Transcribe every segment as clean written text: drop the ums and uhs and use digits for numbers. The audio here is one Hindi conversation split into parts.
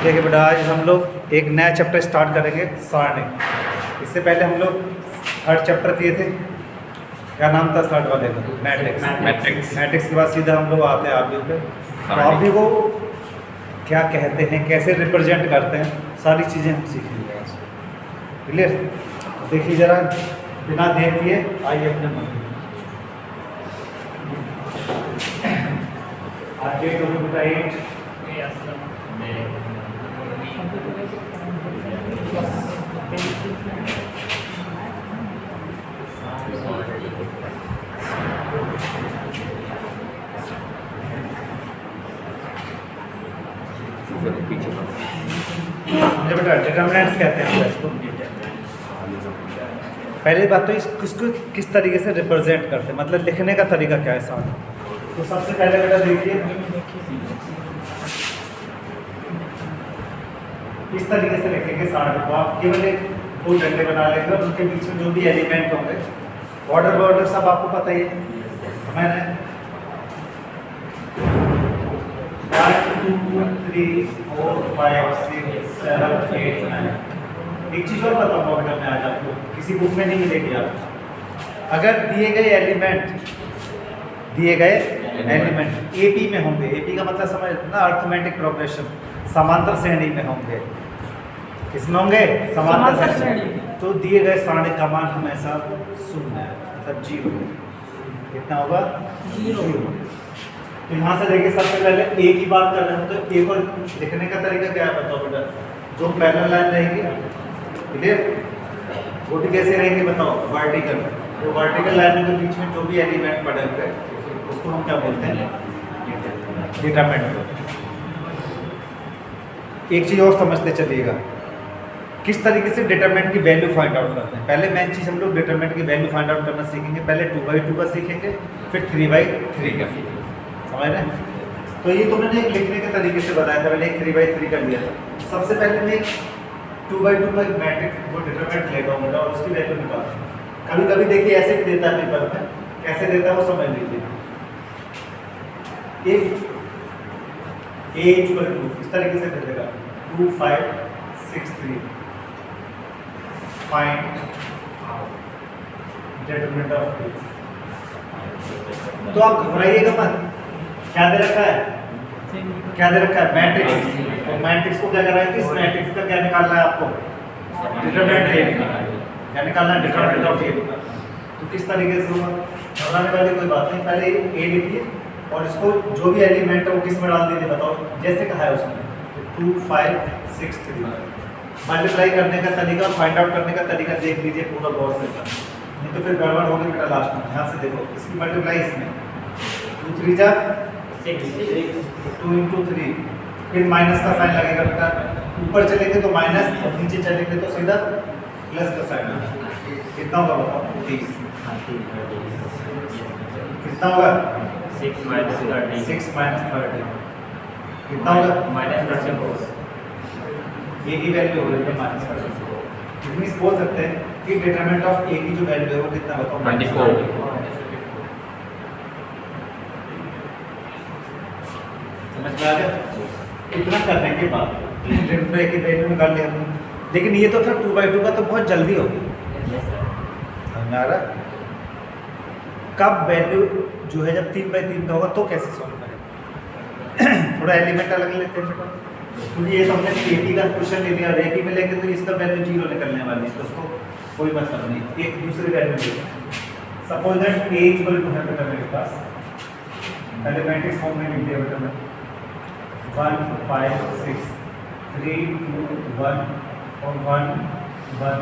देखिए बेटा, आज हम लोग एक नया चैप्टर स्टार्ट करेंगे, सारणी। इससे पहले हम लोग थर्ड चैप्टर किए थे। क्या नाम था थर्ड वाले का? मैट्रिक्स। मैट्रिक्स के बाद सीधा हम लोग आते हैं आरबी पे। तो आरबी को क्या कहते हैं, कैसे रिप्रेजेंट करते हैं, सारी चीज़ें हम सीखेंगे आज। क्लियर? देखिए ज़रा, बिना देख लिए आइए अपने मन में। आज डेट होगी बेटा 8। मुझे बेटा डिटरमिनेंट्स कहते हैं इसको। पहली बात तो इसको किस तरीके से रिप्रेजेंट करते हैं, मतलब लिखने का तरीका क्या है साथ। तो सबसे पहले बेटा देखिए, इस तरीके से लिखेंगे साठ को। आप केवल एक दो डंडे बना लेंगे और उनके बीच में जो भी एलिमेंट होंगे, बॉर्डर सब आपको पता ही है। मैंने 1 2 3 4 5 6 7 8 9। एक चीज और बताऊंगा बेटा मैं आज आपको, किसी बुक में नहीं मिलेगी आपको। अगर दिए गए एलिमेंट एपी में होंगे, एपी का मतलब समझ ना, अर्थमेटिक प्रोग्रेशन, समांतर श्रेणी में होंगे। किसमें होंगे? समांतर श्रेणी। तो दिए गए सारणी का मान हमेशा 0 है, मतलब 0। कितना होगा? 0। तो यहाँ से देखिए, सबसे पहले ए की बात कर रहे हैं तो ए को लिखने का तरीका क्या है बताओ बेटा। जो पैरेलल लाइन रहेगी, क्लियर, वो कैसे रहेंगे बताओ? वर्टिकल। तो वर्टिकल लाइनों के बीच में जो भी एलिमेंट पड़े हुए उसको हम क्या बोलते हैं? डिटरमिनेंट। एक चीज़ और समझते चलिएगा, किस तरीके से डिटरमिनेंट की वैल्यू फाइंड आउट करते हैं। पहले मेन चीज़ हम लोग डिटरमिनेंट की वैल्यू फाइंड आउट करना सीखेंगे। पहले 2/2 का सीखेंगे, फिर 3/3 का सीखेंगे। समझ रहे हैं? तो ये तो मैंने एक लिखने के तरीके से बताया था, मैंने एक 3/3 का लिया था। सबसे पहले मैं 2/2 का एक मैट्रिक्स वो डिटरमिनेंट लेता हूँ और उसकी वैल्यू निकालता हूँ। कभी कभी देखिए ऐसे भी देता है पेपर में, कैसे देता है वो समझ लीजिए। इफ a इक्वल टू, इस तरीके से दे देगा 2 5 6 3, फाइंड डिटरमिनेंट ऑफ a। तो आप घबराइएगा मत, क्या दे रखा है? क्या दे रखा है? मैट्रिक्स। तो मैट्रिक्स को क्या करना है? इस मैट्रिक्स का क्या निकालना है आपको? डिटरमिनेंट a निकालना है। क्या निकालना है? Determinant of a। तो किस तरीके से होगा? घबराने वाली कोई बात नहीं। पहले a लिखिए और इसको जो भी एलिमेंट है वो किस में डाल दीजिए बताओ, जैसे कहा है उसमें। 2 5 6 3। मल्टीप्लाई करने का तरीका, फाइंड आउट करने का तरीका देख लीजिए पूरा गौर से, नहीं तो फिर गड़बड़ होगी बेटा लास्ट में। ध्यान से देखो, इसकी मल्टीप्लाई इसमें 2 3 जा 6, 2 × 3, फिर माइनस का साइन लगेगा बेटा। ऊपर चलेंगे तो माइनस और नीचे चलेंगे तो सीधा प्लस का साइन आएगा। कितना होगा बताओ? 30। कितना होगा? 6 - 30। 6 - 30 कितना होगा? -34। ए की वैल्यू हो रही है -34। इतनी बोल सकते हैं कि डिटरमिनेंट ऑफ ए की जो वैल्यू है वो कितना बताओ? 24। समझ में आ गया? इतना करने के बाद डिटरमिनेंट ए की वैल्यू निकाल लिया हमने, लेकिन ये तो था 2/2 का, तो बहुत जल्दी हो गया। समझ में आ रहा? कब वैल्यू जो है जब 3/3 का होगा तो कैसे सॉल्व करें? थोड़ा एलिमेंट अलग लेते हैं, क्योंकि ये तो हमने एपी का क्वेश्चन ले लिया और एपी में लेंगे तो इसका वैल्यू 0 निकलने वाली है, तो उसको कोई मतलब नहीं, एक दूसरी वैल्यू लेते हैं। Suppose that a equal to है बेटा मेरे पास, पहले मैट्रिक्स फॉर्म में लिख दिया बेटा मैं 1 5 6 3 2 1 और 1 1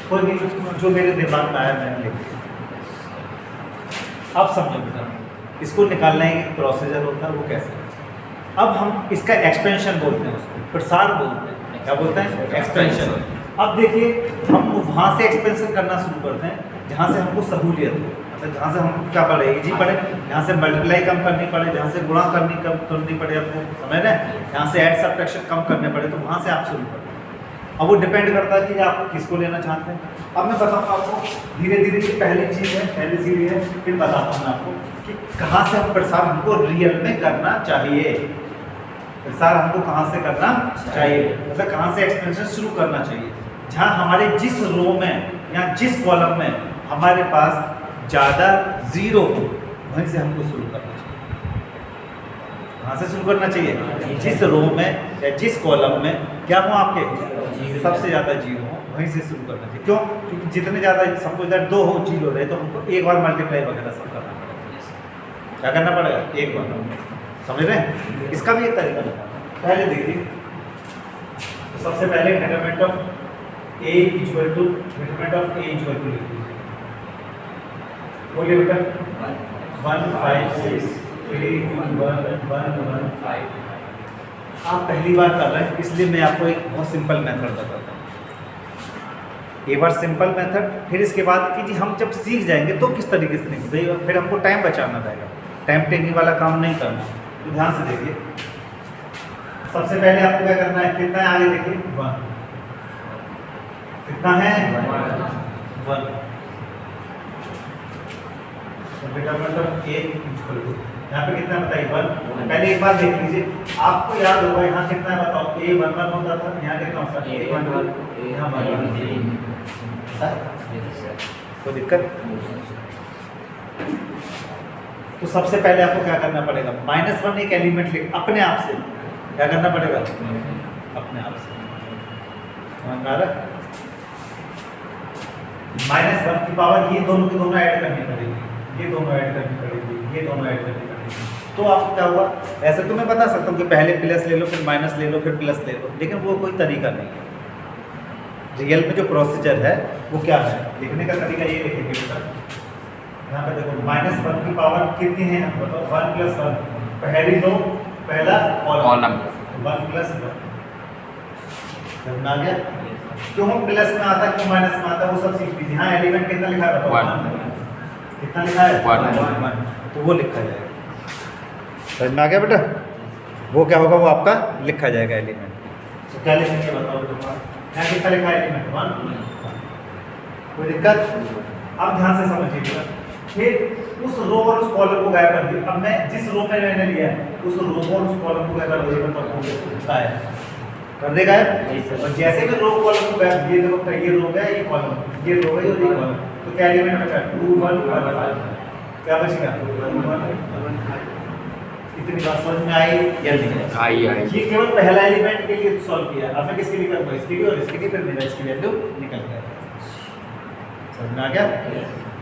कोई नहीं, जो मेरे दिमाग में आया मैंने लिख दिया। अब समझो बेटा, इसको निकालना एक प्रोसीजर होता है, वो कैसे? अब हम इसका एक्सपेंशन बोलते हैं, उसको प्रसार बोलते हैं। क्या बोलते हैं? एक्सपेंशन। अब देखिए, हम वहाँ से एक्सपेंशन करना शुरू करते हैं जहाँ से हमको सहूलियत हो, मतलब जहाँ से हम क्या पढ़े, इजी पढ़े, जहाँ से मल्टीप्लाई कम करनी पड़े, जहाँ से गुणा करनी पड़े आपको, समझ रहे हैं? जहाँ से ऐड सब्ट्रैक्शन कम करने पड़े, तो वहाँ से आप शुरू करें। अब वो डिपेंड करता है कि आप किसको लेना चाहते हैं। अब मैं बताऊँगा आपको धीरे धीरे की पहली चीज़ है, पहली सीढ़ी है, फिर बताता हूँ मैं आपको कि कहाँ से हम प्रसार हमको रियल में करना चाहिए। विस्तार हमको कहाँ से करना चाहिए, मतलब कहाँ से एक्सपेंशन शुरू करना चाहिए, जहाँ हमारे जिस रो में या जिस कॉलम में हमारे पास ज़्यादा जीरो हो वहीं से हमको शुरू करना चाहिए। कहाँ से शुरू करना चाहिए? जिस रो में या जिस कॉलम में क्या हो आपके सबसे ज़्यादा जीरो हो वहीं से शुरू करना चाहिए। क्यों? क्योंकि जितने ज़्यादा सपोज दैट 2 हो जीरो रहे तो हमको एक बार मल्टीप्लाई वगैरह सब करना पड़ेगा। क्या करना पड़ेगा? एक बार। समझ रहे हैं? इसका भी एक तरीका है। पहले देखिए, तो सबसे पहले determinant of a equal to लिख लीजिए। बोलिए बेटा 1 5 6 3 2 1 1 1 5। आप पहली बार कर रहे हैं इसलिए मैं आपको एक बहुत सिंपल मेथड बताता हूँ। एक बार सिंपल मेथड, फिर इसके बाद कि जी हम जब सीख जाएंगे तो किस तरीके से नहीं, फिर हमको टाइम बचाना रहेगा, टाइम टेकिंग वाला काम नहीं करना। तो ध्यान से देखिए, सबसे पहले आपको क्या करना है, कितना है आगे देखिए 1, कितना है 1। Determinant of a equal to यहाँ पे कितना बताइए 1। पहले एक बार देख लीजिए, आपको याद होगा यहाँ कितना है बताओ, a 1 1 होता था, यहाँ कितना होता है a 1 1, यहाँ 1 1। कोई दिक्कत? तो सबसे पहले आपको क्या करना पड़ेगा, -1 एक एलिमेंट लिख अपने आप से, क्या करना पड़ेगा अपने आप से। समझ में आ रहा है? -1 की पावर ये दोनों की दोनों ऐड करनी पड़ेगी, ये दोनों ऐड करनी पड़ेगी, ये दोनों ऐड करनी पड़ेगी। तो आपको क्या हुआ, ऐसे तो मैं बता सकता हूँ कि पहले प्लस ले लो फिर माइनस ले लो फिर प्लस ले लो, लेकिन वो कोई तरीका नहीं है। रियल में जो प्रोसीजर है वो क्या है, लिखने का तरीका ये लिखेंगे बेटा। यहाँ पे देखो -1 की पावर कितनी है बताओ, 1 + 1। पहली रो पहला कॉलम 1 + 1। समझ आ गया? क्यों प्लस में आता है क्यों माइनस में आता है वो सब सीख लीजिए। हाँ एलिमेंट कितना लिखा है बताओ, 1। कितना लिखा है 1, तो वो लिखा जाएगा। समझ में आ गया बेटा? वो क्या होगा, वो आपका लिखा जाएगा एलिमेंट। तो क्या लिखेंगे बताओ, यहाँ कितना लिखा है एलिमेंट 1। कोई दिक्कत? अब ध्यान से समझिएगा, फिर उस रो और उस कॉलम को गायब कर दिया। अब मैं जिस रो में मैंने लिया है उस रो और उस कॉलम को गायब कर दिया, कर देगा। और जैसे कि रो कॉलम को गायब, ये देखो ये रो गया ये कॉलम, ये रो गया ये कॉलम, तो क्या एलिमेंट बचा 2 1 1 5। क्या बचेगा 2 1 1 5। इतनी बात समझ में आई या नहीं आई? ये केवल पहला एलिमेंट के लिए सॉल्व किया। अब मैं किसके लिए करूंगा, इसके लिए और इसके लिए, फिर मेरा इसकी वैल्यू निकल जाएगा। समझ में आ गया?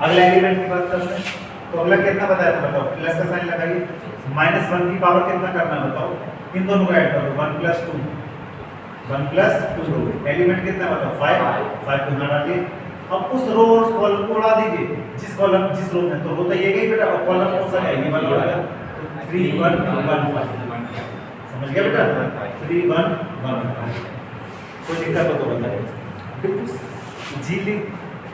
अगला एलिमेंट की बात करते हैं। तो अगला कितना बताया था बताओ, प्लस का साइन लगाइए। -1 की पावर कितना करना है बताओ, इन दोनों को ऐड करो 1 + 2 1 + 2। एलिमेंट कितना बताओ 5 को यहाँ डालिए। अब उस रो और उस कॉलम को उड़ा दीजिए, जिस रो में, तो रो तो ये गई बेटा, और कॉलम कौन सा है, ये वाला होगा। 3 1 1 5। समझ गया बेटा? 3 1 1 5। कोई दिक्कत हो तो बताइए, बिल्कुल इजीली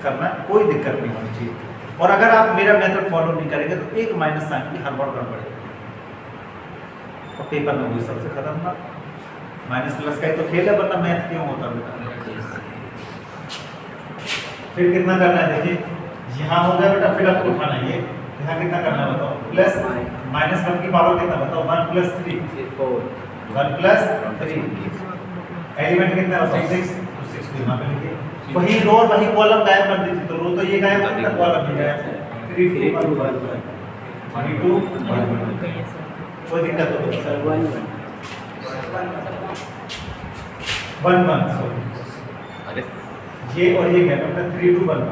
करना, कोई दिक्कत नहीं होनी चाहिए। और अगर आप मेरा मेथड फॉलो नहीं करेंगे तो एक माइनस साइन की हर बार गड़बड़ है, और पेपर में वही सबसे खतरनाक माइनस प्लस का ही तो खेल है, वरना मैथ क्यों होता बेटा। फिर कितना करना है देखिए, यहाँ हो गया बेटा, फिर आपको उठाना है ये, यहाँ कितना करना है बताओ, प्लस -1 की पावर कितना बताओ 1 + 3 1 + 3। एलिमेंट कितना बताओ 6, तो 6 को यहाँ पे लिखिए। वही रो और वही कॉलम गायब कर दीजिए, तो रो तो ये गायब हो गया, कॉलम भी गायब। 3 2 1 1 3 2 1 1। कोई दिक्कत हो तो 1 1 अरे ये और ये गैप अपना 3 2 1 1।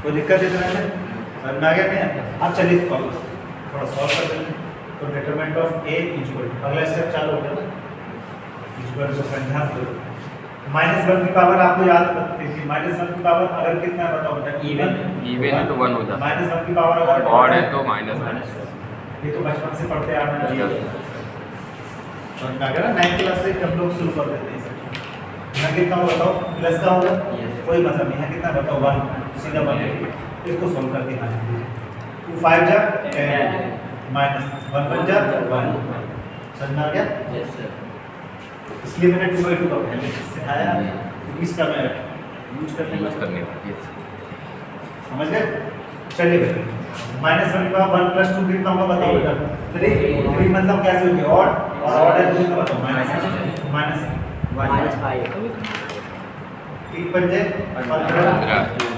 कोई दिक्कत है इसमें? समझ में आ गया नहीं? अब चलिए थोड़ा सॉल्व कर लेंगे। तो डिटरमिनेंट ऑफ a इक्वल, अगला स्टेप चालू हो गया ना, इक्वल टू संख्या से -1 की पावर आपको याद रखनी थी। -1 की पावर अगर कितना है बताओ बेटा, इवन है तो 1 हो जाता है। -1 की पावर अगर ऑड है तो -1। ये तो बचपन से पढ़ते आ रहे हैं। समझ में आ गया ना? 9th क्लास से हम लोग शुरू कर देते हैं। यहाँ कितना होगा बताओ, प्लस का होगा, कोई मतलब नहीं। यहाँ कितना बताओ 1, सीधा 1 इसको सोल्व करके यहाँ 2 5 जा 10 -1 1 जा 1। समझ में आ गया? इसलिए मैंने 2/2 का पहले सिखाया, इसका मैं यूज करने का समझ गए? चलिए -1 की पावर 1 + 2 कितना होगा बताओ बेटा, 3 मतलब कैसे हो गया ऑड, और ऑर्डर कितना बताओ माइनस -5 3 पंजे 15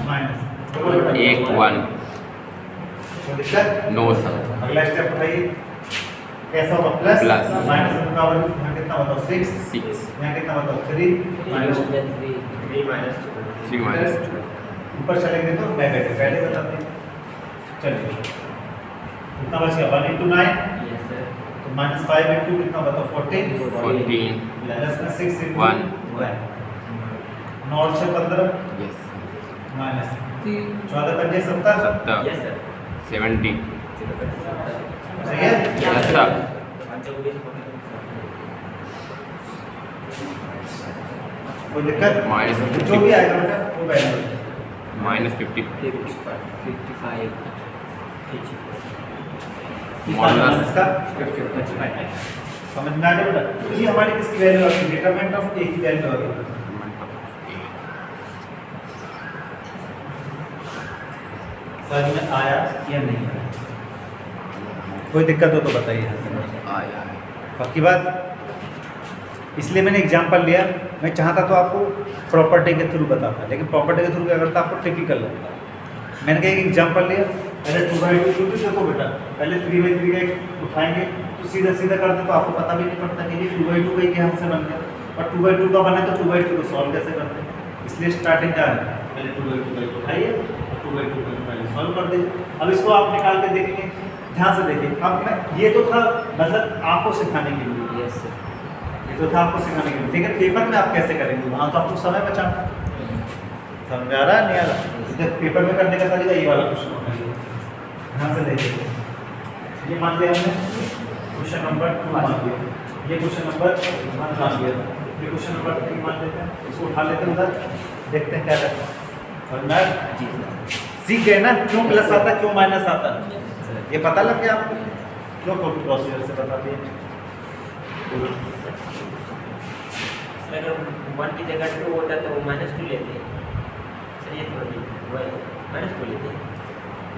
माइनस एक 1 तो दिक्कत नो सर अगला स्टेप बताइए कैसा होगा प्लस प्लस। माइनस का पावर यहाँ कितना बताओ 6 6 यहाँ कितना बताओ 3 माइनस 3 minus 2 ऊपर चलेंगे तो नेगेटिव पहले बताते हैं चलिए कितना बच गया 1 into 9 तो -5 into कितना बताओ 14 14 प्लस में 6 into 1 9 से 15 yes माइनस 14 पंजे 70 70 70 सही है yes sir कोई दिक्कत Minus जो भी आएगा बेटा वो वैल्यू minus 50 55 Minus इसका समझ में आ गया बेटा तो ये हमारी किसकी वैल्यू आ गई डिटरमिनेंट ऑफ ए की वैल्यू आ गई समझ में आया या नहीं आया कोई दिक्कत हो तो बताइए आया पक्की बात इसलिए मैंने एग्जांपल लिया मैं चाहता तो आपको प्रॉपर्टी के थ्रू बताता लेकिन प्रॉपर्टी के थ्रू क्या करता आपको टिपिकल लगता मैंने कहा एक एग्जांपल लिया पहले 2/2 देखो बेटा पहले 3/3 का एक उठाएंगे तो सीधा सीधा करते तो आपको पता भी नहीं पड़ता कि ये 2/2 का ही यहाँ से बन गया और 2/2 का बना तो 2/2 को सॉल्व कैसे करते हैं इसलिए स्टार्टिंग क्या है पहले 2/2 का उठाइए 2/2 का पहले सॉल्व कर दीजिए अब इसको आप निकाल के देखेंगे ध्यान से देखिए अब मैं ये तो था मतलब आपको सिखाने के लिए यस ये तो था आपको सिखाने के लिए लेकिन पेपर में आप कैसे करेंगे वहाँ तो आपको समय बचाना समझ आ रहा है नहीं आ रहा जब पेपर में करने का तरीका ये वाला क्वेश्चन होना चाहिए ध्यान से देखिए ये मान लिया हमने क्वेश्चन नंबर 2 मान लिया ये क्वेश्चन नंबर 1 मान लिया ये क्वेश्चन नंबर 3 मान लेते हैं इसको उठा लेते हैं उधर देखते हैं क्या करते हैं समझ में आया? जी सर सीख गए ना क्यों प्लस आता क्यों माइनस आता ये पता लग गया आपको क्यों प्रोसीजर से बता दिए सर अगर 1 की जगह 2 होता तो -2 लेते सर ये थोड़ा -2 लेते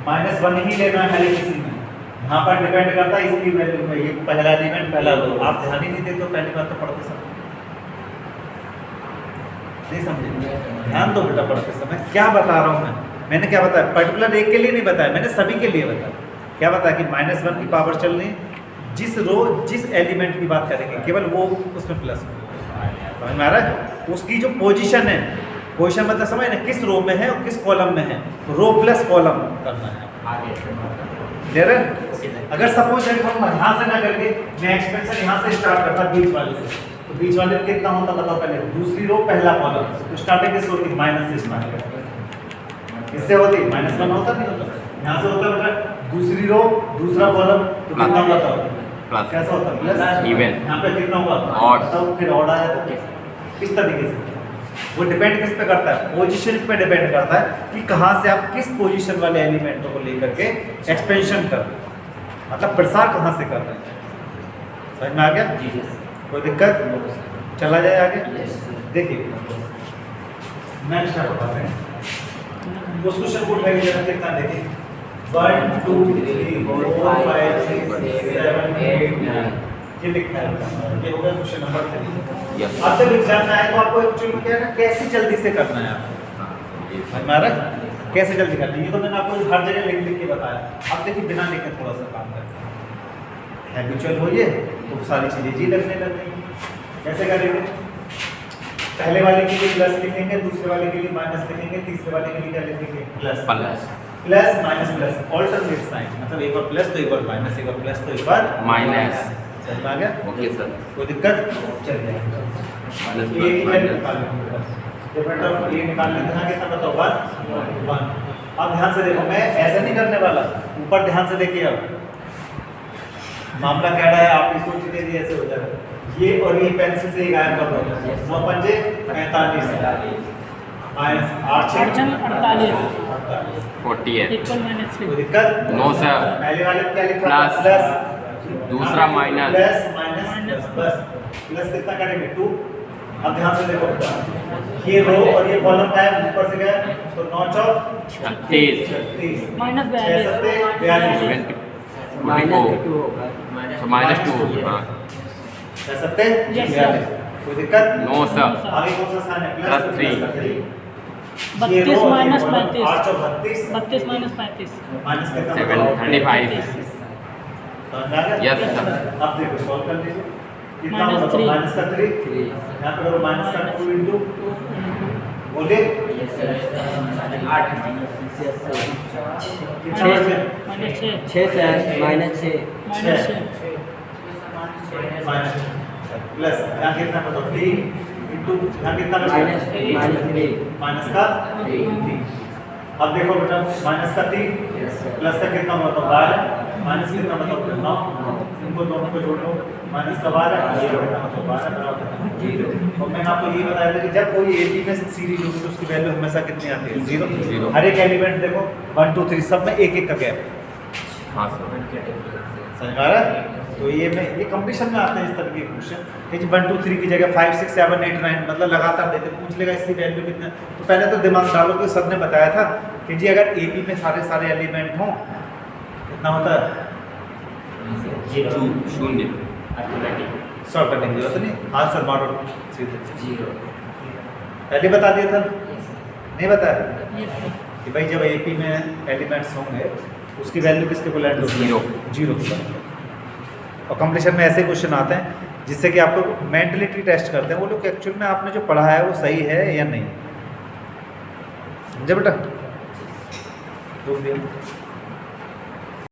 -1 ही लेना है किसी में यहाँ पर डिपेंड करता है इसकी वैल्यू में ये पहला एलिमेंट पहला रो आप ध्यान ही नहीं देते तो पहली बात तो पढ़ते समय नहीं समझे ध्यान दो बेटा पढ़ते समय क्या बता रहा हूँ मैंने क्या बताया पर्टिकुलर एक के लिए नहीं बताया मैंने सभी के लिए बताया क्या बताया कि -1 की पावर चल रही जिस रो जिस एलिमेंट की बात करेंगे केवल वो उसमें प्लस समझ में आ रहा है उसकी जो पोजीशन है पोजीशन मतलब समझ ना किस रो में है और किस कॉलम में है रो प्लस कॉलम करना है आगे क्लियर है अगर सपोज हम यहाँ से ना करके मैं एक्सपेंशन यहाँ से स्टार्ट करता बीच वाले से तो बीच वाले में कितना होता बताओ पहले दूसरी रो पहला कॉलम तो स्टार्टिंग किस होती माइनस से स्टार्ट करते इससे होती -1 होता नहीं होता यहाँ से होता बेटा दूसरी रो दूसरा कॉलम तो कितना बताओ प्लस कैसा होता प्लस इवन यहाँ पे कितना होगा Odd. तब फिर ऑड आया तो किस तरीके से वो डिपेंड किस पे करता है पोजीशन पे डिपेंड करता है कि कहाँ से आप किस पोजीशन वाले एलिमेंटों को लेकर के एक्सपेंशन कर रहे हैं मतलब प्रसार कहाँ से कर रहे हैं समझ में आ गया जी सर कोई दिक्कत चला जाए आगे यस सर देखिए नेक्स्ट क्या बताते हैं उस क्वेश्चन को उठाइए जरा कितना देखिए 1 2 3 4 5 6 7 8 9 ये लिखना है ये हो गया क्वेश्चन नंबर 3 यस अब जब एग्जाम में आए तो आपको एक्चुअली क्या है ना कैसे जल्दी से करना है आपको समझ में आ रहा है कैसे जल्दी करना है ये तो मैंने आपको हर जगह लिख के बताया अब देखिए बिना लिखे थोड़ा सा काम करते हैं हैबिचुअल होइए तो सारी चीज़ें जी लगने लगेंगी कैसे करेंगे पहले वाले के लिए प्लस लिखेंगे दूसरे वाले के लिए माइनस लिखेंगे तीसरे वाले के लिए क्या लिखेंगे plus plus plus minus plus alternate sign मतलब एक बार प्लस तो एक बार माइनस एक बार प्लस तो एक बार माइनस समझ में आ गया ओके सर कोई दिक्कत चलिए माइनस ये प्लस निकाल लेंगे डिफरेंट ऑफ ये निकाल लेते हैं कितना बताओ 1 अब ध्यान से देखो मैं ऐसा नहीं करने वाला ऊपर ध्यान से देखिए अब मामला क्या है आप इस सोच लीजिए ऐसे हो जाएगा ये और ये पेंसिल से ही गायब कर दो 9 पंजे 45 माइनस 8 अड़चन 48 48 इक्वल माइनस कोई दिक्कत नो सर पहले वाले में क्या लिखा प्लस प्लस दूसरा minus plus minus plus plus कितना करेंगे 2 अब ध्यान से देखो ये रो और ये कॉलम का है ऊपर से गया तो 9 चौक 36 36 माइनस 42 44 -2 होगा तो -2 हाँ कर सकते हैं? Yes, sir. कोई दिक्कत? No sir. आगे कौन सा साइन है? Plus three. 32 minus 35. 8 और 32 32 minus 35. माइनस कितना? 735. समझ में आ गया? Yes, sir. अब देखो सॉल्व कर लीजिए कितना Minus होगा? three. माइनस का 3 यहाँ पे करो माइनस का 2 इंटू बोलिए कितना बचे? Minus 6. 6 sir minus 6 Minus 6. Minus plus यहाँ कितना बताओ 3 इंटू यहाँ कितना माइनस बचेगा? माइनस 3 माइनस का 3 अब देखो बेटा माइनस का 3 प्लस का कितना बताओ 12 माइनस कितना बताओ 9 इनको दोनों को जोड़ लो माइनस का 12 कितना बताओ 12 बराबर 0 और मैंने आपको ये बताया था कि जब कोई एटी में से सीरीज होगी तो उसकी वैल्यू हमेशा कितनी आती है 0 Zero. हर एक एलिमेंट देखो 1 2 3 सब में एक एक का गैप हाँ सर। समझ आ रहा है? तो ये कंपटीशन में आते हैं इस तरह के क्वेश्चन कि जी 1 2 3 की जगह 5 6 7 8 9 मतलब लगातार देते पूछ लेगा इसकी वैल्यू कितना तो पहले तो दिमाग डालो कि सर ने बताया था कि जी अगर एपी में सारे एलिमेंट हों कितना होता है? शून्य। ऑटोमेटिक सॉल्व करने की जरूरत नहीं आंसर मारो सीधे 0 पहले बता दिया था नहीं बताया Yes, sir. कि भाई जब एपी में एलिमेंट्स होंगे उसकी वैल्यू किसके इक्विवेलेंट होगी? Zero. 0 के बराबर। और कंपटीशन में ऐसे क्वेश्चन आते हैं जिससे कि आपको मेंटलिटी टेस्ट करते हैं वो लोग एक्चुअल में आपने जो पढ़ा है वो सही है या नहीं समझे बेटा? रोक दिया